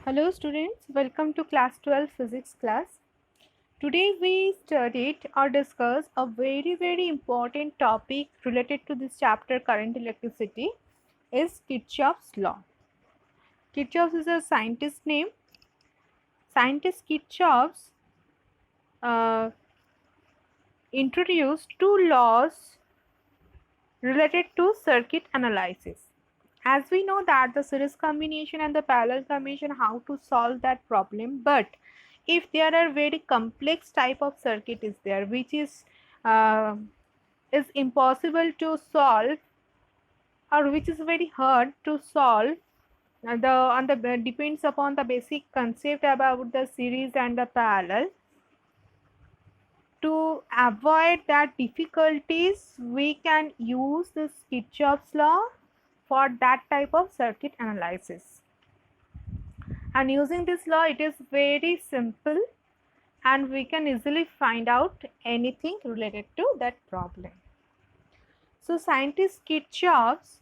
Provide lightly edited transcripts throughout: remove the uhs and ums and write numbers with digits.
Hello students, welcome to class 12 physics class. Today we studied or discussed a very important topic related to this chapter current electricity is Kirchhoff's law. Kirchhoff is a scientist name. Scientist Kirchhoff uh, introduced two laws related to circuit analysis. As we know that the series combination and the parallel combination, how to solve that problem, but if there are very complex type of circuit is there which uh, is impossible to solve or which is very hard to solve, the depends upon the basic concept about the series and the parallel. To avoid that difficulties, we can use this Kirchhoff's law for that type of circuit analysis. And using this law, it is very simple and we can easily find out anything related to that problem. So scientist Kirchhoff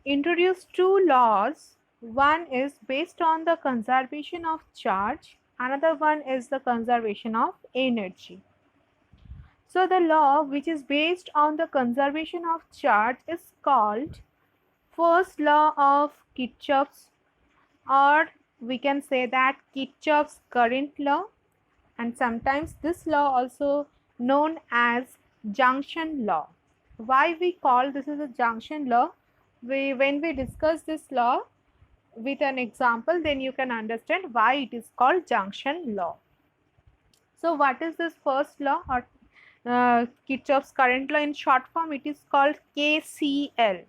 introduced two laws. One is based on the conservation of charge, another one is the conservation of energy. So the law which is based on the conservation of charge is called first law of Kirchhoff's, or we can say that Kirchhoff's current law, and sometimes this law also known as junction law. Why we call this is a junction law? When we discuss this law with an example, then you can understand why it is called junction law. So what is this first law or Kirchhoff's current law? In short form, it is called KCL.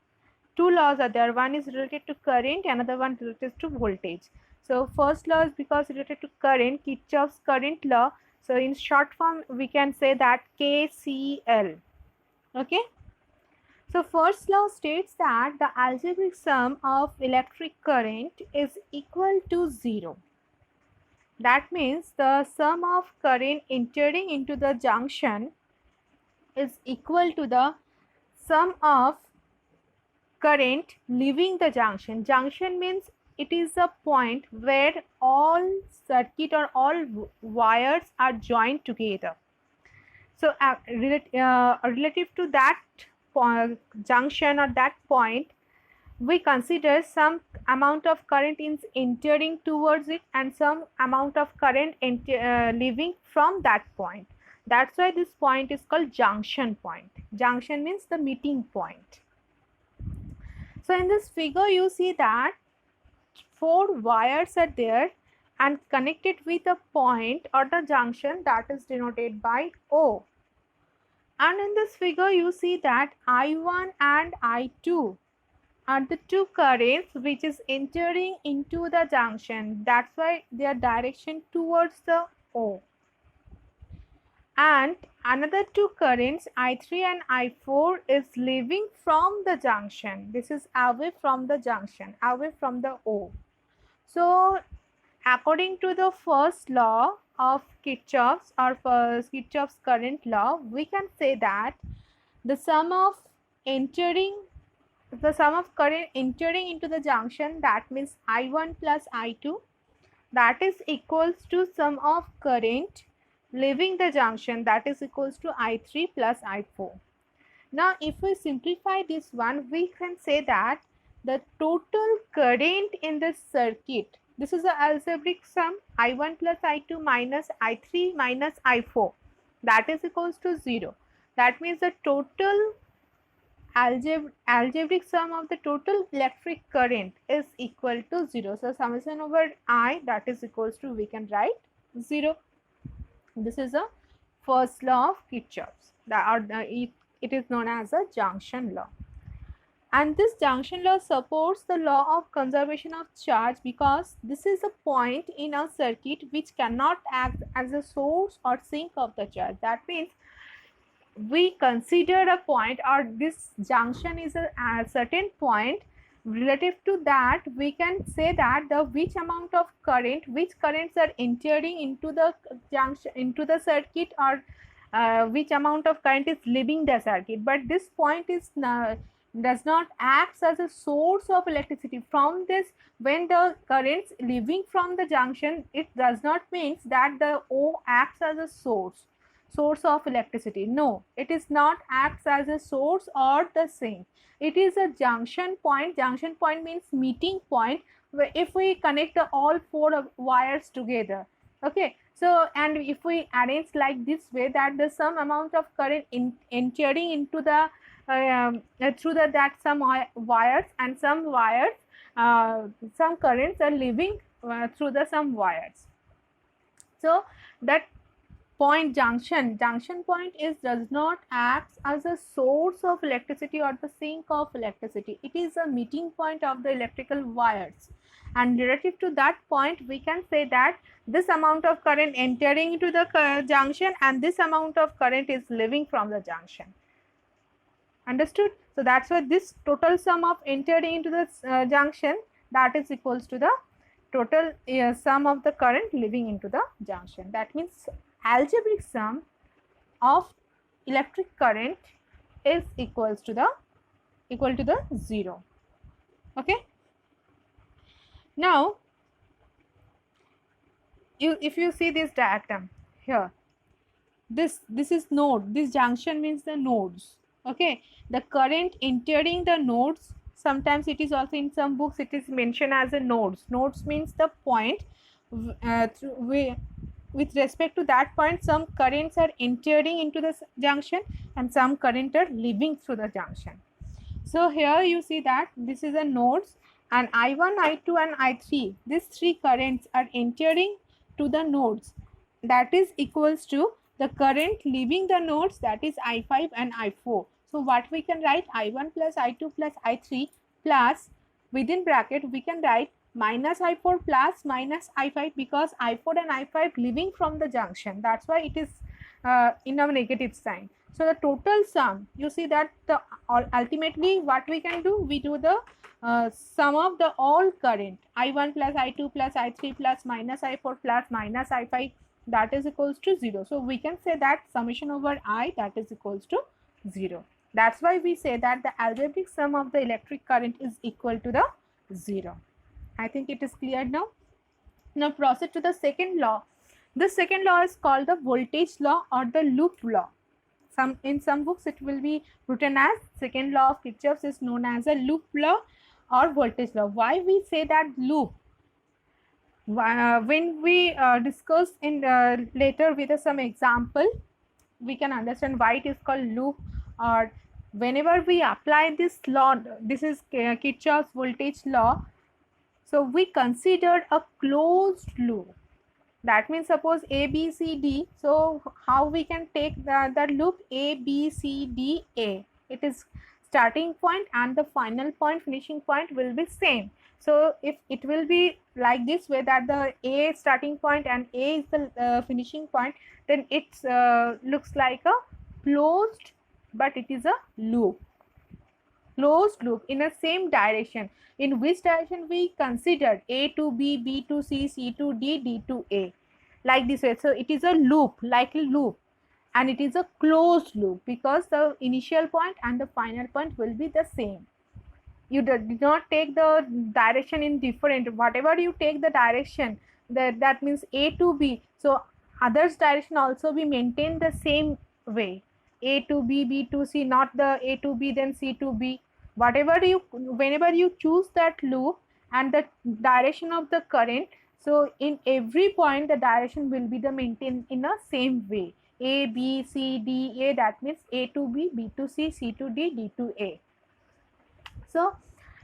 Two laws are there. One is related to current, another one related to voltage. So first law is because related to current, Kirchhoff's current law. So in short form, we can say that KCL. Okay. So first law states that the algebraic sum of electric current is equal to 0. That means the sum of current entering into the junction is equal to the sum of current leaving the junction. Junction means it is a point where all circuit or all wires are joined together. So relative to that junction or that point, we consider some amount of current is entering towards it and some amount of current leaving from that point. That's why this point is called junction point. Junction means the meeting point. So in this figure you see that 4 wires are there and connected with a point or the junction that is denoted by O. And in this figure you see that I1 and I2 are the two currents which is entering into the junction. That's why their direction towards the O. And another two currents I3 and I4 is leaving from the junction. This is away from the junction, away from the O. So according to the first law of Kirchhoff's or Kirchhoff's current law, we can say that the sum of current entering into the junction, that means I1 plus I2, that is equals to sum of current leaving the junction, that is equals to I3 plus I4. Now if we simplify this one, we can say that the total current in this circuit, this is the algebraic sum I1 plus I2 minus I3 minus I4, that is equals to 0. That means the total algebraic sum of the total electric current is equal to 0. So summation over I, that is equals to, we can write 0. This is a first law of Kirchhoff's. It is known as a junction law. And this junction law supports the law of conservation of charge because this is a point in a circuit which cannot act as a source or sink of the charge. That means we consider a point or this junction is a certain point. Relative to that, we can say that the which amount of current, which currents are entering into the junction, into the circuit, or which amount of current is leaving the circuit. But this point is does not act as a source of electricity. From this, when the currents leaving from the junction, it does not means that the O acts as a source of electricity. No, it is not acts as a source or the same. It is a junction point. Junction point means meeting point, where if we connect the all four wires together, okay, so and if we arrange like this way, that the some amount of current entering into the through that some wires, and some wires some currents are leaving through the some wires. So that point junction point is does not act as a source of electricity or the sink of electricity. It is a meeting point of the electrical wires, and relative to that point we can say that this amount of current entering into the junction and this amount of current is leaving from the junction. Understood? So that's why this total sum of entering into the junction, that is equals to the total sum of the current leaving into the junction. That means algebraic sum of electric current is equal to the 0. Okay. Now, if you see this diagram here, this is node. This junction means the nodes. Okay, the current entering the nodes. Sometimes it is also in some books it is mentioned as a nodes. Nodes means the point with respect to that point some currents are entering into the junction and some current are leaving through the junction. So here you see that this is a nodes, and I1, I2 and I3, these three currents are entering to the nodes, that is equals to the current leaving the nodes, that is I5 and I4. So what we can write, I1 plus I2 plus I3 plus within bracket we can write minus I4 plus minus I5, because I4 and I5 leaving from the junction, that's why it is in a negative sign. So the total sum, you see that the ultimately what we can do, we do the sum of the all current I1 plus I2 plus I3 plus minus I4 plus minus I5, that is equals to 0. So we can say that summation over I, that is equals to 0. That's why we say that the algebraic sum of the electric current is equal to the 0. I think it is clear now. Now proceed to the second law. This second law is called the voltage law or the loop law. In some books it will be written as second law of Kirchhoff's is known as a loop law or voltage law. Why we say that loop? When we discuss in later with some example, we can understand why it is called loop. Or whenever we apply this law, this is Kirchhoff's voltage law. So we considered a closed loop. That means suppose A, B, C, D. So how we can take the loop A, B, C, D, A. It is starting point and the final point, finishing point will be same. So if it will be like this way, that the A starting point and A is the finishing point, then it looks like a closed, but it is a loop. Closed loop in a same direction. In which direction we considered A to B, B to C, C to D, D to A, like this way. So it is a loop, like a loop, and it is a closed loop because the initial point and the final point will be the same. You did not take the direction in different, whatever you take the direction, that means A to B, so others direction also be maintained the same way, A to B, B to C, not the A to B then C to B. Whatever you, whenever you choose that loop and the direction of the current, so in every point the direction will be the maintained in a same way, A, B, C, D, A, that means A to B, B to C, C to D, D to A. So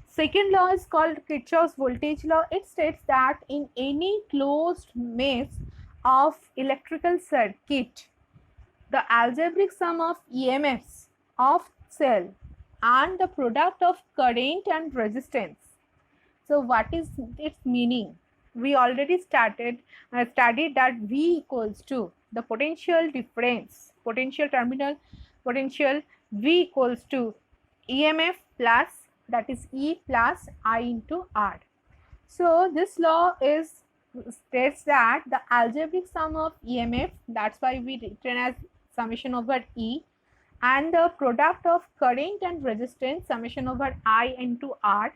second law is called Kirchhoff's voltage law. It states that in any closed mesh of electrical circuit, the algebraic sum of EMFs of cell and the product of current and resistance. So what is its meaning? We already studied that V equals to the potential difference, potential terminal potential V equals to EMF plus, that is E plus I into R. So this law is states that the algebraic sum of EMF, that's why we written as summation over E, and the product of current and resistance summation over I into R,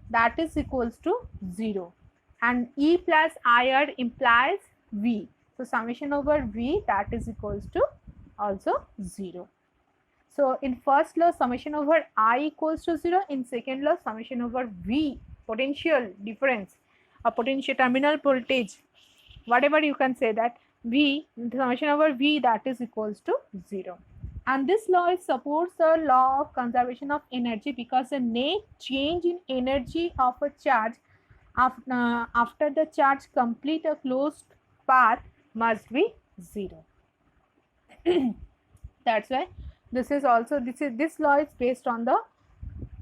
that is equals to 0, and E plus IR implies V. So summation over V, that is equals to also 0. So in first law summation over I equals to 0, in second law summation over V, potential difference, a potential terminal voltage, whatever you can say, that V, summation over V, that is equals to 0. And this law supports the law of conservation of energy, because the net change in energy of a charge after the charge complete a closed path must be 0. That's why this law is based on the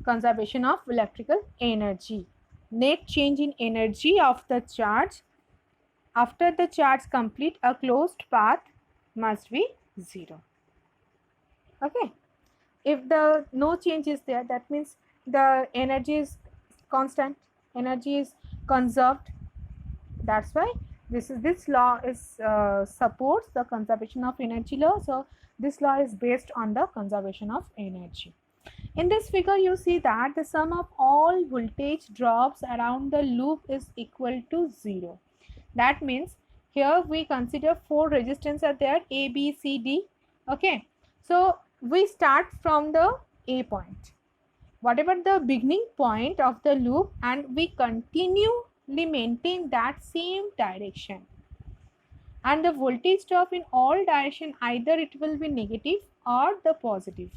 conservation of electrical energy. Net change in energy of the charge after the charge complete a closed path must be 0. Okay, if the no change is there, that means the energy is constant, energy is conserved. That's why this law is supports the conservation of energy law. So this law is based on the conservation of energy. In this figure you see that the sum of all voltage drops around the loop is equal to 0. That means here we consider 4 resistors are there, A, B, C, D. Okay, so we start from the A point, whatever the beginning point of the loop, and we continually maintain that same direction, and the voltage drop in all direction, either it will be negative or the positive,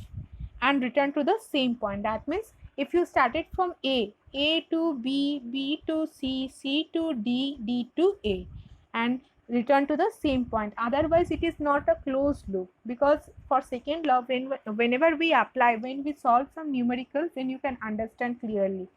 and return to the same point. That means if you started from A to B, B to C, C to D, D to A, and return to the same point, otherwise it is not a closed loop. Because for second law, whenever we apply, when we solve some numericals, then you can understand clearly.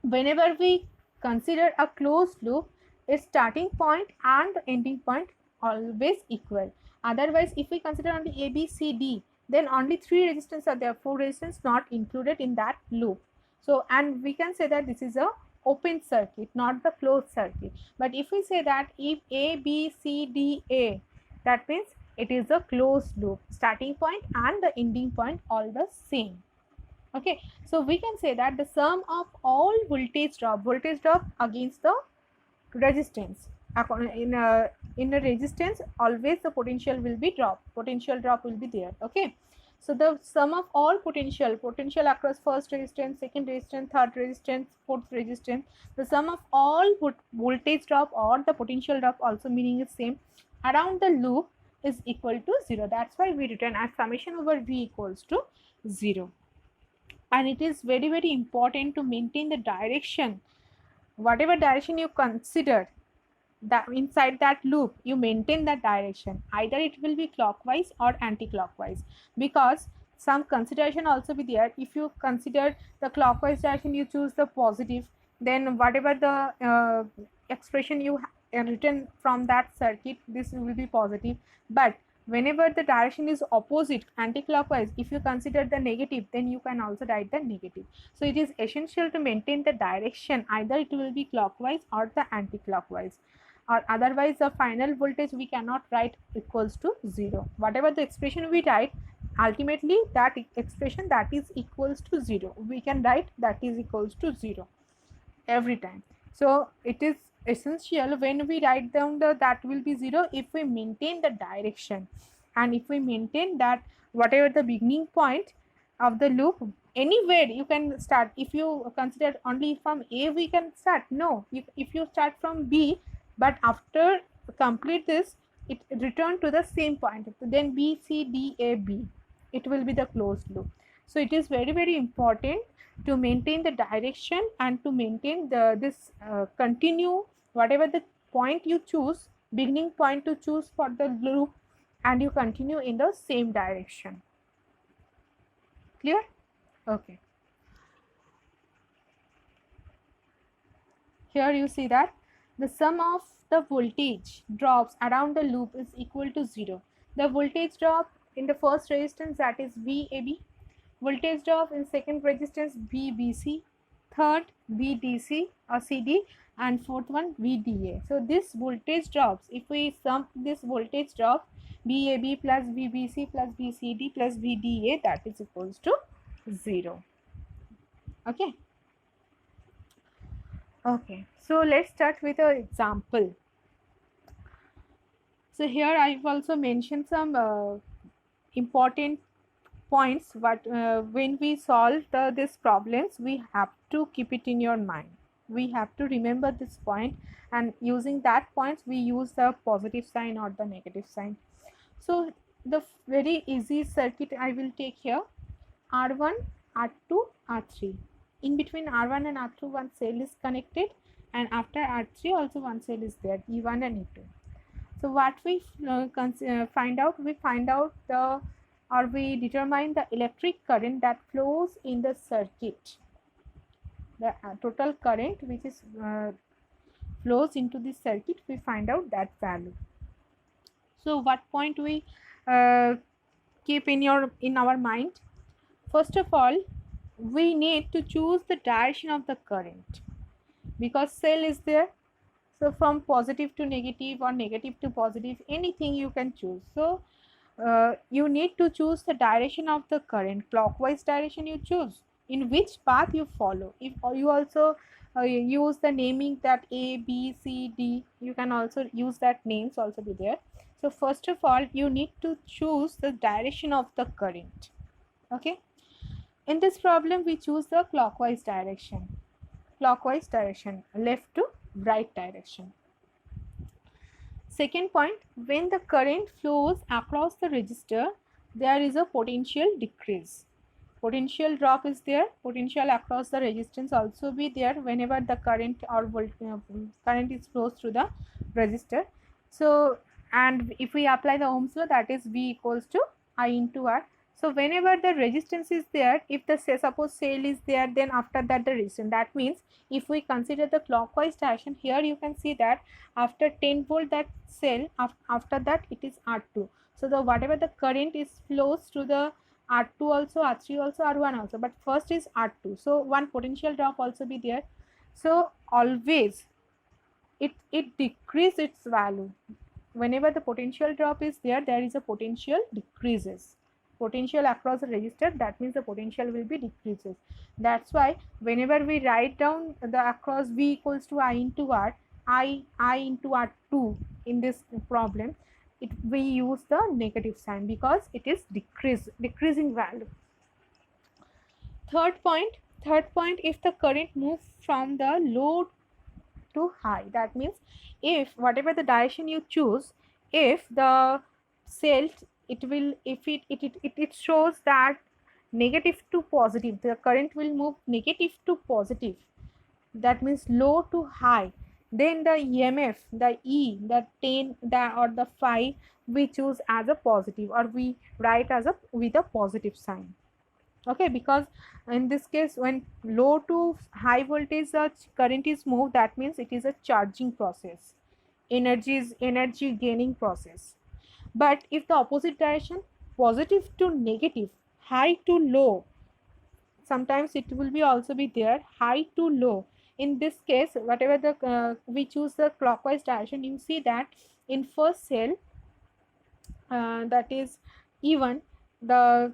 Whenever we consider a closed loop, its starting point and the ending point always equal. Otherwise, if we consider only A, B, C, D, then only 3 resistors are there, 4 resistors not included in that loop. So, and we can say that this is a open circuit, not the closed circuit. But if we say that if A, B, C, D, A, that means it is a closed loop, starting point and the ending point all the same. Okay, so we can say that the sum of all voltage drop against the resistance, in a resistance always the potential will be potential drop will be there. Okay, so the sum of all potential across first resistance, second resistance, third resistance, fourth resistance, the sum of all voltage drop or the potential drop, also meaning is same, around the loop is equal to 0. That's why we written as summation over V equals to 0. And it is very, very important to maintain the direction, whatever direction you consider that inside that loop, you maintain that direction, either it will be clockwise or anti-clockwise, because some consideration also be there. If you consider the clockwise direction, you choose the positive, then whatever the expression you written from that circuit, this will be positive. But whenever the direction is opposite, anti-clockwise, if you consider the negative, then you can also write the negative. So it is essential to maintain the direction, either it will be clockwise or the anti-clockwise, or otherwise the final voltage we cannot write equals to 0. Whatever the expression we write, ultimately that expression that is equals to 0, we can write that is equals to 0 every time. So it is essential when we write down that will be 0 if we maintain the direction, and if we maintain that whatever the beginning point of the loop, anywhere you can start. If you consider only from A we can start, no, if you start from B, but after complete this, it return to the same point, then B, C, D, A, B, it will be the closed loop. So it is very, very important to maintain the direction and to maintain this continue whatever the point you choose, beginning point to choose for the loop, and you continue in the same direction. Clear? Okay. Here you see that the sum of the voltage drops around the loop is equal to 0. The voltage drop in the first resistance, that is VAB, voltage drop in second resistance VBC, third VDC, CD, and fourth one VDA. So this voltage drops. If we sum this voltage drop, VAB plus VBC plus VCD plus VDA, that is equals to 0. Okay. Okay. So let's start with an example. So here I've also mentioned some important points, but when we solve these problems, we have to keep it in your mind. We have to remember this point, and using that points we use the positive sign or the negative sign. So the very easy circuit I will take here: R1, R2, R3. In between R1 and R2 one cell is connected, and after R3 also one cell is there, E1 and E2. So what we find out, we determine the electric current that flows in the circuit, the total current which is flows into the circuit, we find out that value. So what point we keep in our mind? First of all, we need to choose the direction of the current, because cell is there. So from positive to negative or negative to positive, anything you can choose. So you need to choose the direction of the current, clockwise direction you choose, in which path you follow. If you also use the naming, that A, B, C, D, you can also use that names also be there. So first of all, you need to choose the direction of the current. Okay. In this problem, we choose the clockwise direction. Clockwise direction, left to right direction. Second point, when the current flows across the resistor, there is a potential decrease. Potential drop is there. Potential across the resistance also be there whenever the current or current is flows through the resistor. So, and if we apply the Ohm's law, that is V equals to I into R. So whenever the resistance is there, if the suppose cell is there, then after that the resistance. That means if we consider the clockwise direction, here you can see that after 10 volt that cell, after that it is R2. So the whatever the current is flows through the R2 also, R3 also, R1 also, but first is R2. So one potential drop also be there. So always it decreases its value. Whenever the potential drop is there, there is a potential decreases. Potential across the resistor, that means the potential will be decreases. That's why whenever we write down the across V equals to I into R, I into R2 in this problem, we use the negative sign because it is decreasing value. Third point, if the current moves from the low to high, that means if whatever the direction you choose, if the cell it shows that negative to positive, the current will move negative to positive, that means low to high, then the EMF, the E, the 10, or the 5, we choose as a positive, or we write as with a positive sign. Okay, because in this case when low to high voltage current is moved, that means it is a charging process, energy gaining process. But if the opposite direction, positive to negative, high to low, sometimes it will be also be there, high to low. In this case, whatever the we choose the clockwise direction, you see that in first cell, that is E1, the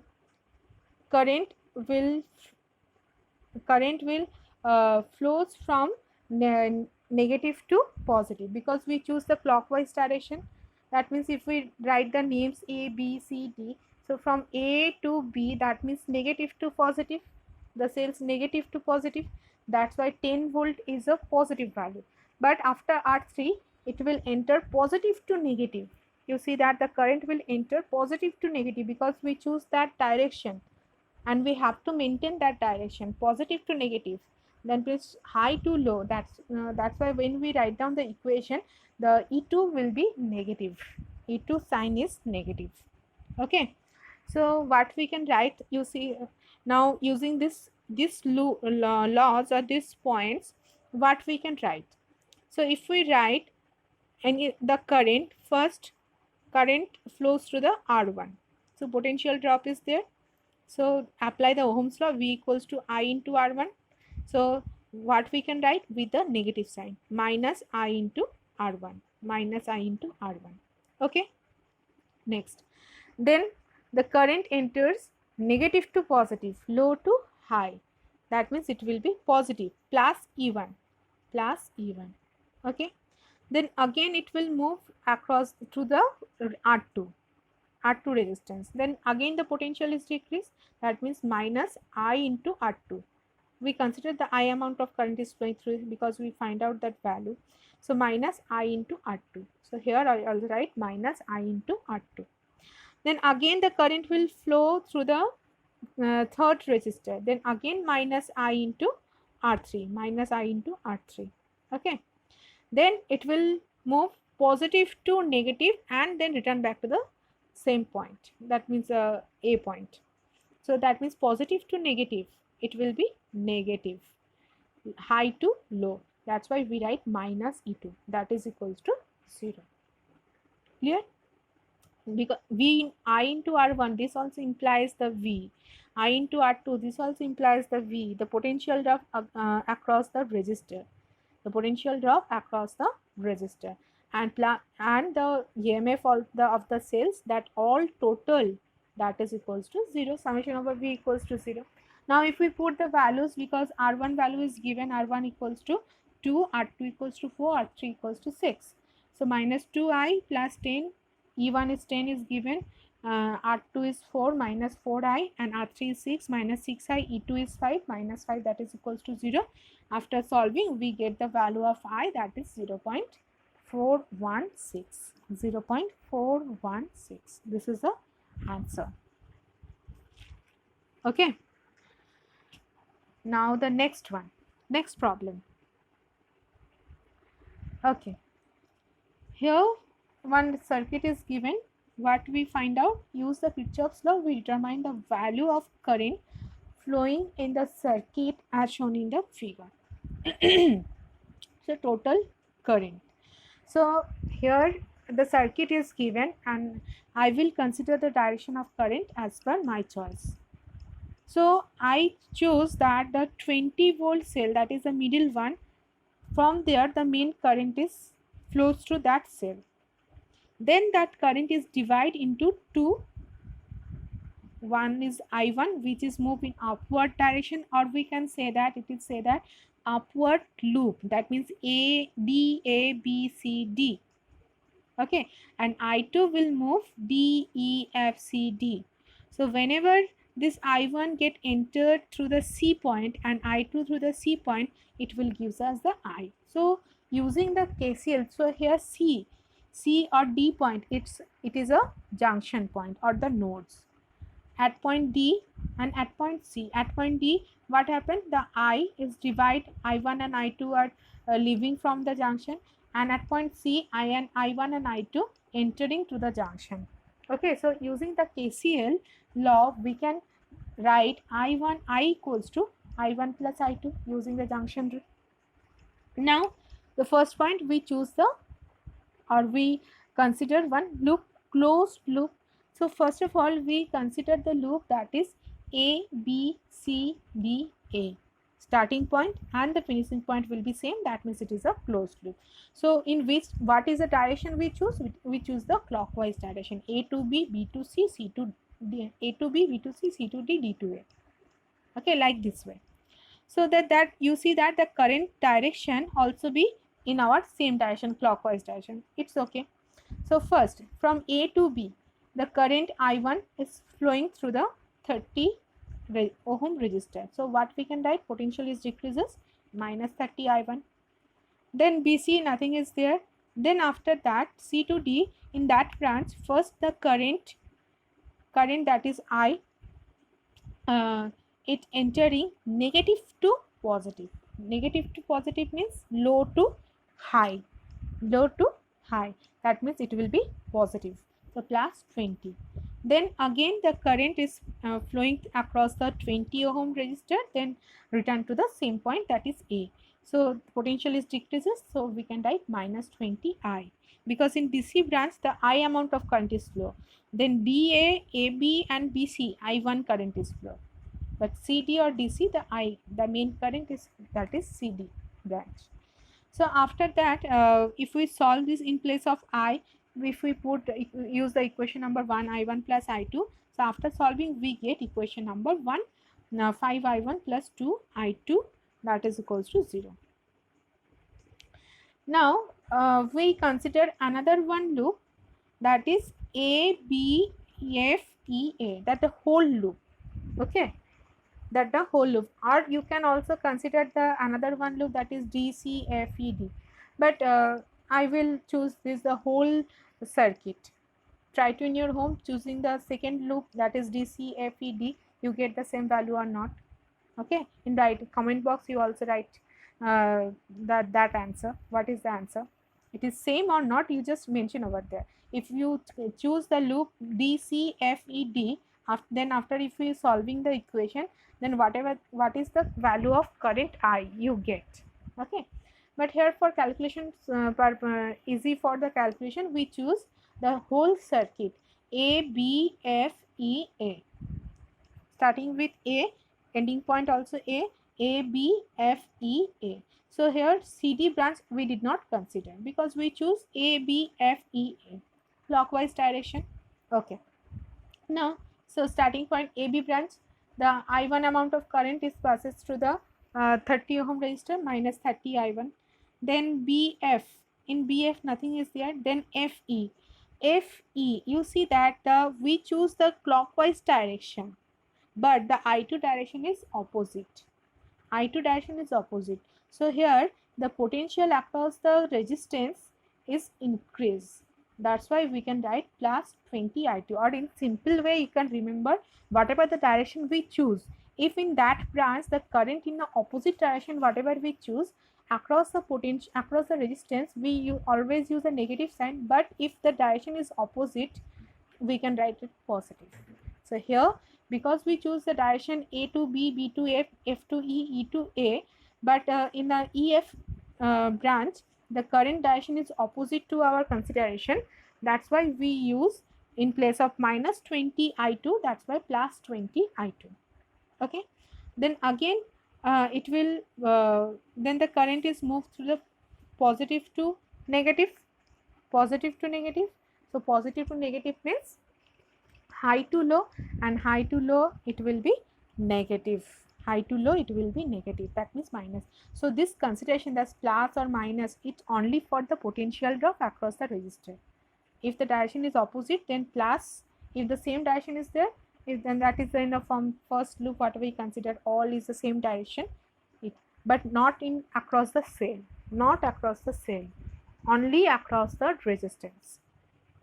current will flows from negative to positive, because we choose the clockwise direction. That means if we write the names A, B, C, D, so from A to B, that means negative to positive, the cells negative to positive. That's why 10 volt is a positive value. But after R3, it will enter positive to negative. You see that the current will enter positive to negative because we choose that direction, and we have to maintain that direction, positive to negative, then please high to low. That's why when we write down the equation, the E2 will be negative, E2 sign is negative. Okay, so what we can write, you see, now using this laws or these points, what we can write. So if we write, and the current, first current flows through the R1, so potential drop is there. So apply the Ohm's law, V equals to I into R1. So what we can write with the negative sign, minus I into R1, minus I into R1. Okay. Next, then the current enters negative to positive, low to high. That means it will be positive, plus E1, plus E1. Okay. Then again it will move across to the R2 resistance. Then again the potential is decreased. That means minus I into R2. We consider the I amount of current is flowing through because we find out that value. So minus I into R2. So here I will write minus I into R2. Then again the current will flow through the third resistor. Then again minus I into R3, minus I into R3. Okay. Then it will move positive to negative and then return back to the same point. That means A point. So that means positive to negative, it will be negative, high to low. That's why we write minus E2, that is equals to 0. Clear? Because V I into R1, this also implies the V. I into R2, this also implies the V, the potential drop across the resistor. The potential drop across the resistor and the EMF of the cells, that all total, that is equals to 0. Summation over V equals to 0. Now if we put the values, because R1 value is given, R1 equals to 2, R2 equals to 4, R3 equals to 6. So minus 2I plus 10, E1 is 10 is given, R2 is 4 minus 4I, and R3 is 6 minus 6I, E2 is 5 minus 5, that is equals to 0. After solving, we get the value of I, that is 0.416. 0.416. This is the answer. Okay. Now the next one, next problem. Okay. Here one circuit is given. What we find out? Use the Kirchhoff's law. We determine the value of current flowing in the circuit as shown in the figure. So total current. So here the circuit is given and I will consider the direction of current as per my choice. So I choose that the 20 volt cell, that is the middle one, from there the main current is flows through that cell. Then that current is divided into two. One is I1, which is moving upward direction, or we can say that upward loop. That means A, B, C, D. Okay, and I2 will move D, E, F, C, D. So whenever this I1 get entered through the C point and I2 through the C point, it will gives us the I. So using the KCL, so here C or D point, it is a junction point or the nodes. At point D and at point C. At point D, what happened? The I is divide, I1 and I2 are leaving from the junction, and at point C, I1 and I2 entering to the junction. Okay, so using the KCL law, we can write I equals to I1 plus I2 using the junction rule. Now, the first point we choose we consider one loop, closed loop. So first of all, we consider the loop that is A, B, C, D, A. Starting point and the finishing point will be same. That means it is a closed loop. So in what is the direction we choose? We choose the clockwise direction. A to B, B to C, C to D. A to B, B to C, C to D, D to A. Okay, like this way. So that you see that the current direction also be in our same direction, clockwise direction. It's okay. So first, from A to B, the current I1 is flowing through the 30 ohm resistor. So what we can write? Potential is decreases, minus 30 I1. Then BC, nothing is there. Then after that, C to D, in that branch, first the current that is I, it entering negative to positive. Negative to positive means low to high. Low to high. That means it will be positive. So plus 20. Then again the current is flowing across the 20 ohm resistor, then return to the same point, that is A. So potential is decreases, so we can write minus 20 I, because in DC branch the I amount of current is flow. Then DA, AB and BC, I1 current is flow. but CD or DC, the main current is, that is CD branch. So after that, if we solve this in place of I, if we use the equation number 1 I1 plus I2, so after solving we get equation number 1, now 5 I1 plus 2 I2, that is equals to 0. Now we consider another one loop, that is A B F E A, that the whole loop. Okay, that the whole loop, or you can also consider the another one loop, that is D C F E D, but I will choose this the whole circuit. Try to in your home choosing the second loop, that is D C F E D, you get the same value or not. Okay, in the comment box you also write that answer, what is the answer, it is same or not, you just mention over there. If you choose the loop D C F E D, then after if you solving the equation, then what is the value of current I you get. Okay, but here for calculations easy for the calculation, we choose the whole circuit A B F E A, starting with A, ending point also A B F E A. So here CD branch we did not consider because we choose A B F E A, clockwise direction. Okay, now so starting point AB branch, the I1 amount of current is passes through the 30 ohm resistor, minus 30 I1. Then BF, in BF nothing is there. Then FE, you see that we choose the clockwise direction, but the I2 direction is opposite. I2 direction is opposite. So here the potential across the resistance is increased. That's why we can write plus 20 I2, or in simple way you can remember whatever the direction we choose. If in that branch the current in the opposite direction, whatever we choose across the potential, across the resistance, we always use a negative sign, but if the direction is opposite we can write it positive. So here because we choose the direction A to B, B to F, F to E, E to A, but in the EF branch the current direction is opposite to our consideration, that's why we use in place of minus 20 I2, that's why plus 20 I2. Okay, then again it will then the current is moved through the positive to negative, positive to negative. So positive to negative means high to low, and high to low it will be negative, high to low it will be negative, that means minus. So this consideration, that's plus or minus, it's only for the potential drop across the resistor. If the direction is opposite, then plus. If the same direction is there, if then that is in the from first loop whatever we considered, all is the same direction, but not in across the cell, not across the cell, only across the resistance.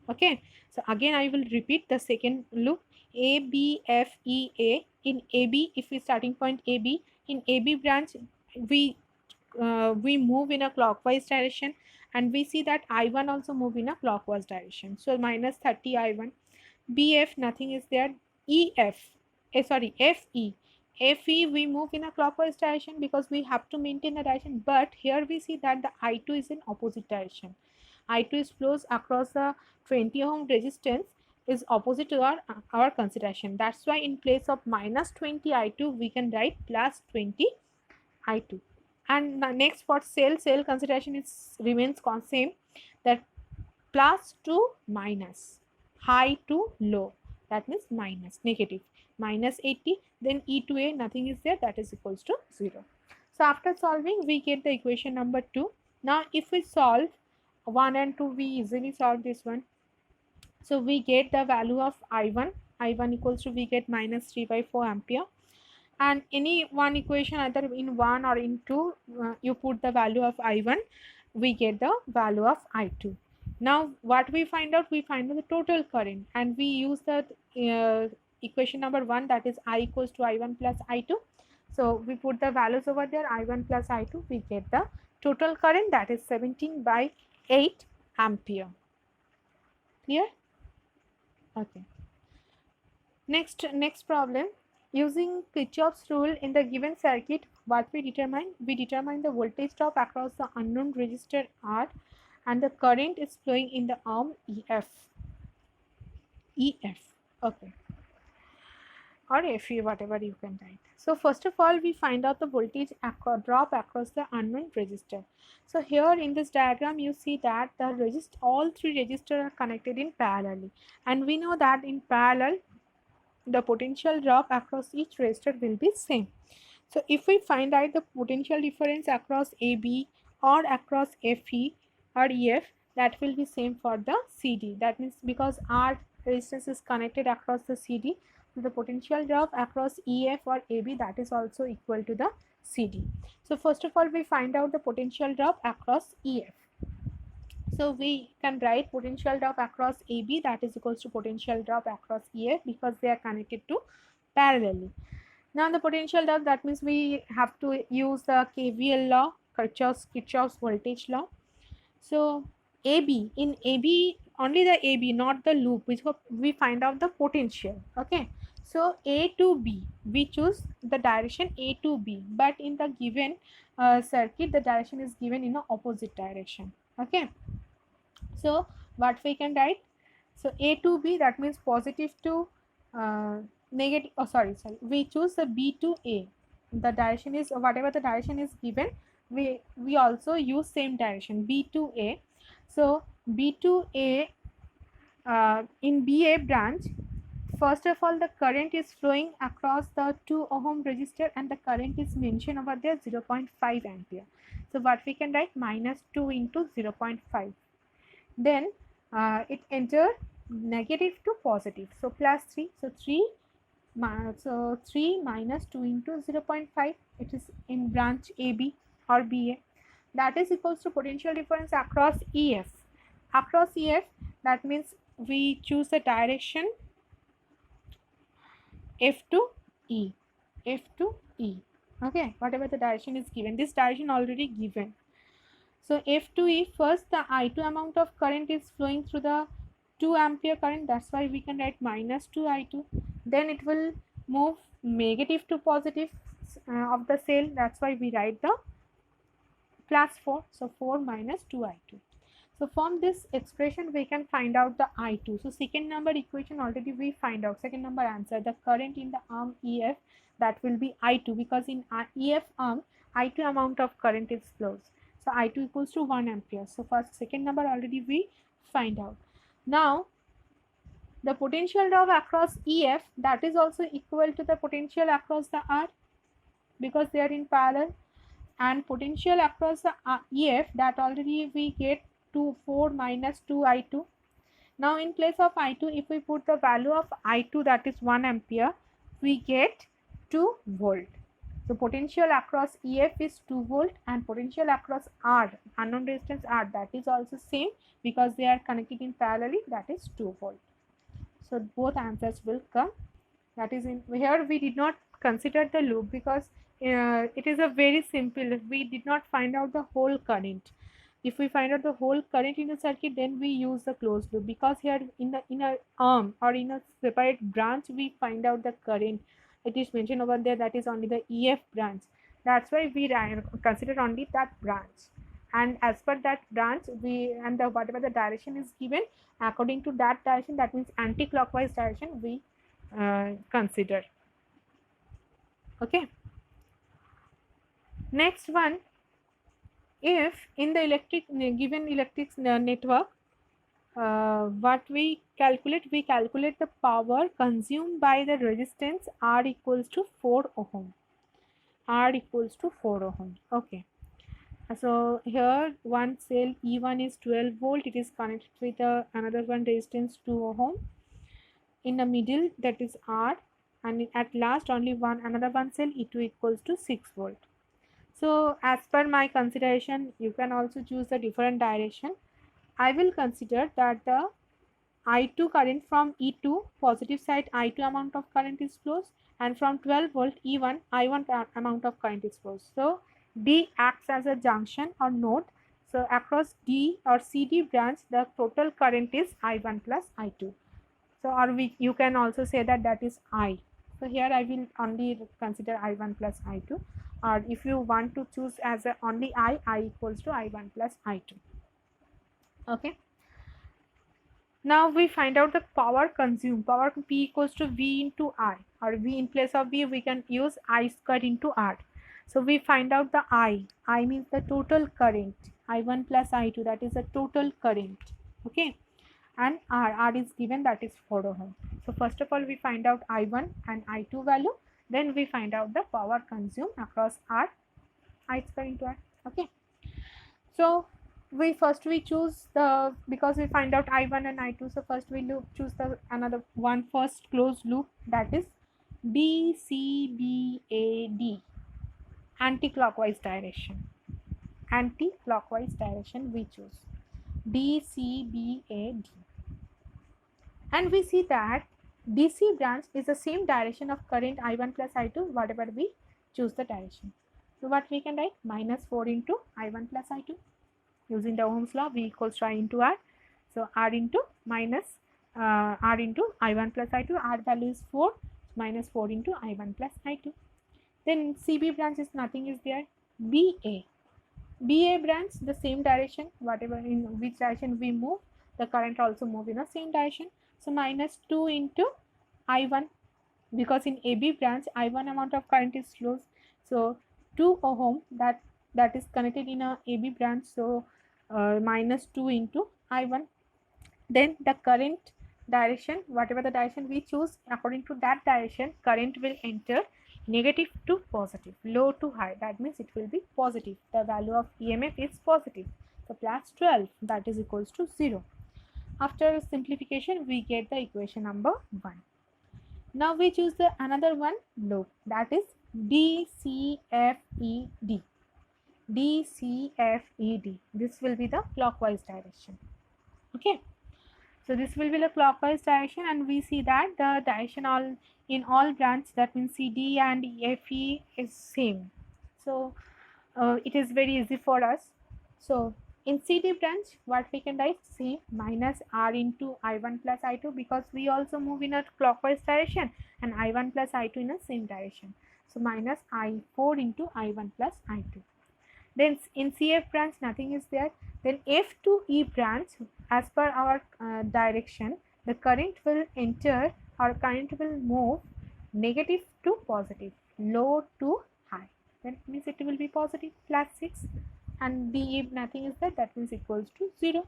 Okay, so again I will repeat the second loop, A B F E A. In AB, if we starting point AB, in AB branch we move in a clockwise direction, and we see that I1 also move in a clockwise direction, so minus 30 I1. BF nothing is there. EF, FE, we move in a clockwise direction because we have to maintain the direction, but here we see that the I2 is in opposite direction. I2 is flows across the 20 ohm resistance, is opposite to our consideration. That's why in place of minus 20 I2 we can write plus 20 I2. And the next for cell consideration is remains same, that plus to minus, high to low, that means minus, negative, minus 80. Then E to A nothing is there, that is equals to 0. So after solving we get the equation number 2. Now if we solve 1 and 2, we easily solve this one. So we get the value of I1 equals to, we get minus 3 by 4 ampere, and any one equation either in 1 or in 2 you put the value of I1, we get the value of I2. Now what we find out, we find out the total current, and we use the equation number 1, that is I equals to I1 plus I2. So we put the values over there, I1 plus I2, we get the total current, that is 17 by 8 ampere. Clear? Okay. Next problem. Using Kirchhoff's rule in the given circuit, what we determine? We determine the voltage drop across the unknown resistor R, and the current is flowing in the arm EF. Okay. or FE, whatever you can write. So first of all, we find out the voltage drop across the unknown resistor. So here in this diagram, you see that the all three resistors are connected in parallelly, and we know that in parallel, the potential drop across each resistor will be same. So if we find out the potential difference across AB or across FE or EF, that will be same for the CD. That means because R resistance is connected across the CD, so the potential drop across EF or AB, that is also equal to the CD. So first of all, we find out the potential drop across EF. So we can write potential drop across AB, that is equals to potential drop across EF, because they are connected to parallelly. Now the potential drop, that means we have to use the KVL law, Kirchhoff's voltage law. So AB, in AB, only the AB, not the loop, which we find out the potential. Okay, so A to B, we choose the direction A to B, but in the given circuit, the direction is given in the opposite direction. Okay, so what we can write? So A to B, that means positive to negative, oh sorry, we choose the B to A. The direction is, whatever the direction is given, we also use same direction, B to A. So B to A, in BA branch, first of all, the current is flowing across the 2 ohm resistor, and the current is mentioned over there 0.5 ampere. So what we can write? Minus 2 into 0.5. Then it entered negative to positive, so plus 3. So 3 minus 2 into 0.5, it is in branch AB or BA. That is equals to potential difference across EF. Across EF, that means we choose the direction F to E. F to E. Okay, whatever the direction is given. This direction already given. So F to E, first the I2 amount of current is flowing through the 2 ampere current, that's why we can write minus 2 I2. Then it will move negative to positive of the cell, that's why we write the plus 4. So 4 minus 2 I2. So from this expression we can find out the I2. So second number equation already we find out, second number answer, the current in the arm EF, that will be I2, because in EF arm I2 amount of current is flows. So I2 equals to 1 ampere. So first second number already we find out. Now the potential drop across EF, that is also equal to the potential across the R, because they are in parallel, and potential across the EF, that already we get 4 minus 2 I2. Now in place of I2, if we put the value of I2, that is 1 ampere, we get 2 volt. So potential across EF is 2 volt, and potential across R, unknown resistance R, that is also same, because they are connected in parallelly, that is 2 volt. So both answers will come. That is, in here we did not consider the loop, because it is a very simple, we did not find out the whole current. If we find out the whole current in the circuit, then we use the closed loop, because here in a arm or in a separate branch we find out the current. It is mentioned over there, that is only the EF branch. That's why we consider only that branch, and as per that branch we, and the whatever the direction is given, according to that direction, that means anti-clockwise direction, we consider. Okay, next one, if in the given electric network, what we calculate the power consumed by the resistance R equals to 4 ohm. R equals to 4 ohm. Okay, so here one cell E1 is 12 volt, it is connected with another one resistance 2 ohm. In the middle, that is R, and at last only another one cell E2 equals to 6 volt. So as per my consideration, you can also choose a different direction. I will consider that the I2 current from E2 positive side, I2 amount of current is flows, and from 12 volt E1 I1 amount of current is flows. So D acts as a junction or node. So across D or CD branch, the total current is I1 plus I2. So or you can also say that is I. So here I will only consider I1 plus I2, or if you want to choose as only I equals to I1 plus I2. Okay. Now we find out the power consumed. Power P equals to V into I. or V in place of V, we can use I square into R. So we find out the I means the total current, I1 plus I2, that is the total current, okay, and R is given, that is 4 ohm. So first of all we find out I1 and I2 value, then we find out the power consumed across I square into R, okay. So we choose the, because we find out I1 and I2, so first we choose the another one first closed loop, that is DCBAD, anti-clockwise direction. Anti-clockwise direction we choose DCBAD, and we see that DC branch is the same direction of current I1 plus I2, whatever we choose the direction. So what we can write, minus 4 into I1 plus I2, using the Ohm's law, V equals to I into R. So R into minus R into I1 plus I2, R value is 4, minus 4 into I1 plus I2. Then CB branch is nothing is there. BA branch, the same direction, whatever in which direction we move, the current also move in the same direction. So minus 2 into I1, because in AB branch I1 amount of current is flows, so 2 ohm that is connected in a AB branch, so minus 2 into I1. Then the current direction, whatever the direction we choose, according to that direction current will enter negative to positive, low to high, that means it will be positive, the value of EMF is positive, so plus 12, that is equals to 0. After simplification we get the equation number 1. Now we choose the another one loop, that is DCFED. DCFED, this will be the clockwise direction, okay. So this will be the clockwise direction, and we see that the direction in all branches, that means CD and FE is same. So it is very easy for us. So in CD branch, what we can write, same, minus R into I1 plus I2, because we also move in a clockwise direction, and I1 plus I2 in the same direction. So minus I4 into I1 plus I2. Then in CF branch nothing is there. Then F to E branch, as per our direction, the current will enter, or current will move negative to positive, low to high, that means it will be positive, plus 6, and DE nothing is there, that means equals to 0.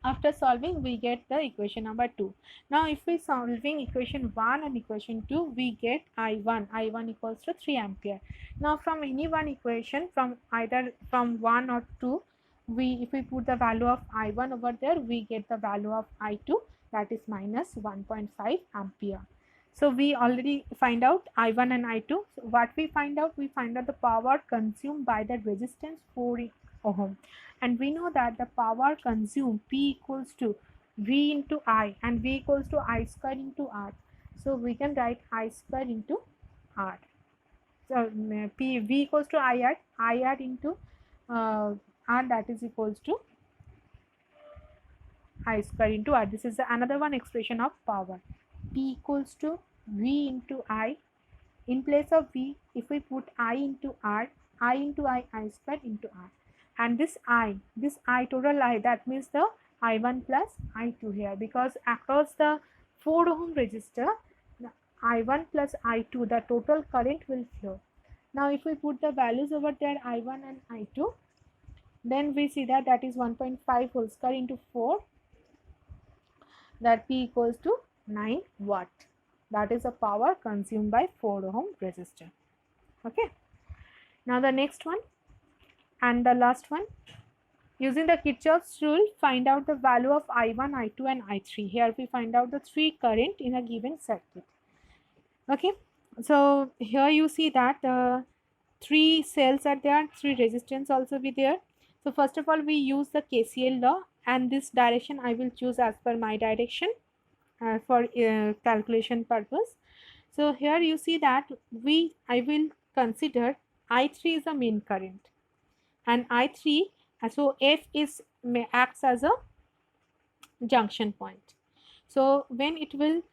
After solving we get the equation number 2. Now if we solving equation 1 and equation 2, we get I1 equals to 3 ampere. Now from any one equation, from either from 1 or 2, if we put the value of I1 over there, we get the value of I2, that is minus 1.5 ampere. So we already find out I1 and I2. So what we find out? We find out the power consumed by the resistance 4 ohm, and we know that the power consumed, P equals to V into I, and V equals to I square into R. So we can write I square into R. So V equals to IR into R, that is equals to I square into R. This is another one expression of power. P equals to V into I. In place of V, if we put I into R, I into I square into R. And this I total I, that means the I1 plus I2 here, because across the 4 ohm resistor, the I1 plus I2, the total current will flow. Now if we put the values over there, I1 and I2, then we see that is 1.5 whole square into 4, that P equals to 9 watt. That is the power consumed by 4 ohm resistor, okay. Now the next one and the last one, using the Kirchhoff's rule, find out the value of I1, I2 and I3. Here we find out the 3 current in a given circuit, okay. So here you see that 3 cells are there, 3 resistance also be there. So first of all we use the KCL law, and this direction I will choose as per my direction for calculation purpose. So here you see that I will consider I3 is the main current, and I3, so F acts as a junction point. So when it will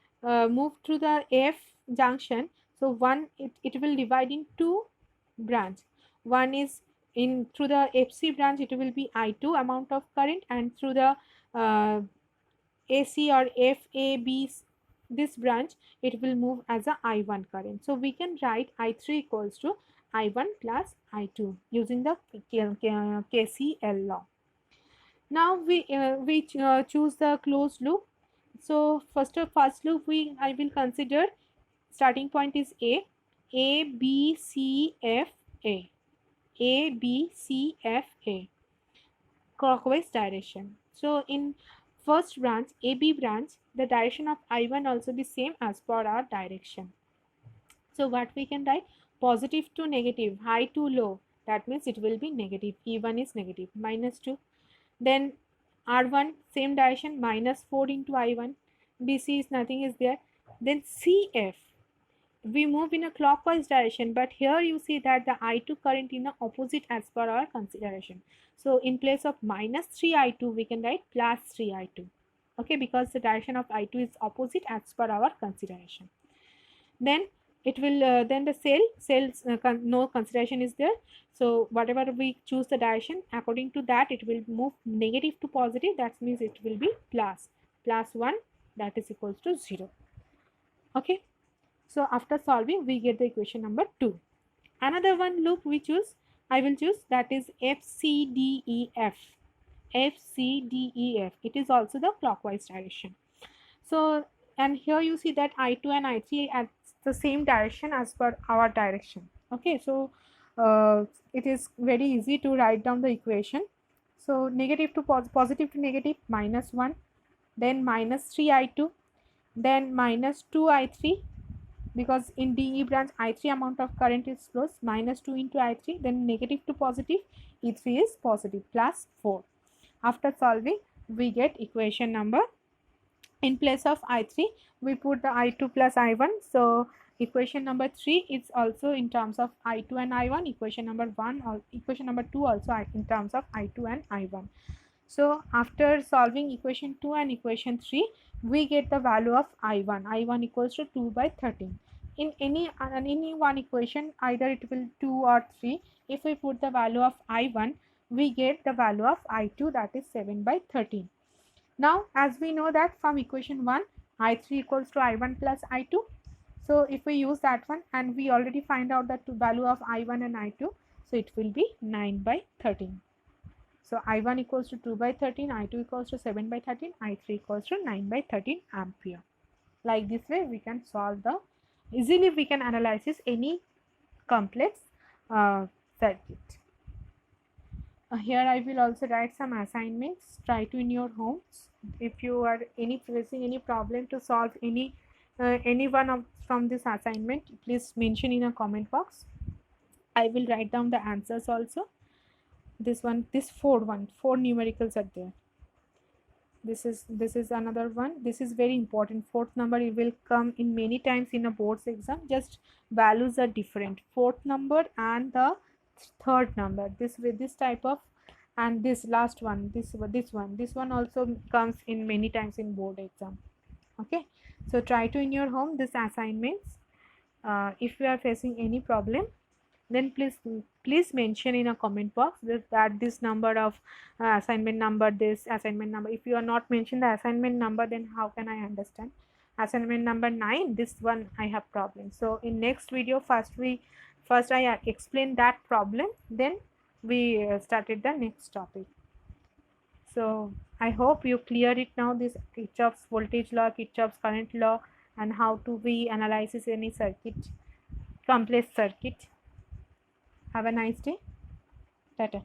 move through the F junction, so it will divide in 2 branch. One is through the FC branch, it will be I2 amount of current, and through the AC or FAB this branch, it will move as a I1 current. So we can write I3 equals to I1 plus I2 using the KCL law. Now we choose the closed loop. So first loop I will consider starting point is A, B, C, F, A. A, B, C, F, A, clockwise direction. So in first branch, AB branch, the direction of I1 also be same as per our direction. So what we can write, positive to negative, high to low, that means it will be negative. E1 is negative, minus 2. Then R1 same direction, minus 4 into I1. BC is nothing is there. Then CF, we move in a clockwise direction, but here you see that the I2 current in the opposite as per our consideration. So in place of minus 3 I2 we can write plus 3 I2, okay, because the direction of I2 is opposite as per our consideration. Then it will then the cells no consideration is there, so whatever we choose the direction, according to that it will move negative to positive, that means it will be plus 1, that is equals to 0. Okay, so after solving we get the equation number 2. Another one loop we choose, I will choose, that is FCDEF. FCDEF, it is also the clockwise direction. So and here you see that I2 and I3 at the same direction as per our direction. Okay, so it is very easy to write down the equation. So negative to positive to negative, minus 1, then minus 3 I2, then minus 2 I3, because in DE branch I3 amount of current is close, minus 2 into I3, then negative to positive, E3 is positive, plus 4. After solving we get equation number, in place of I3 we put the I2 plus I1. So equation number 3 is also in terms of I2 and I1, equation number 1 or equation number 2 also in terms of I2 and I1. So after solving equation 2 and equation 3 we get the value of I1 equals to 2 by 13. In any one equation either it will 2 or 3, if we put the value of I1 we get the value of I2, that is 7 by 13. Now as we know that from equation 1 I3 equals to I1 plus I2, so if we use that one and we already find out that the value of I1 and I2, so it will be 9 by 13. So I1 equals to 2 by 13, I2 equals to 7 by 13, I3 equals to 9 by 13 ampere. Like this way we can solve the, easily we can analyze any complex circuit. Here I will also write some assignments. Try to in your homes. If you are facing any problem to solve any one of from this assignment, please mention in a comment box. I will write down the answers also. This four numericals are there. This is another one. This is very important. Fourth number, it will come in many times in a boards exam. Just values are different. Fourth number and the third number. This with this type of, and this last one. This one also comes in many times in board exam. Okay. So try to in your home this assignments. If you are facing any problem, then please mention in a comment box that this number of assignment number, this assignment number. If you are not mention the assignment number, then how can I understand? Assignment number 9, this one I have problem. So in next video first I explain that problem, then we started the next topic. So I hope you clear it now, this Kirchhoff's voltage law, Kirchhoff's current law, and how to we analyze any circuit, complex circuit. Have a nice day. Tata.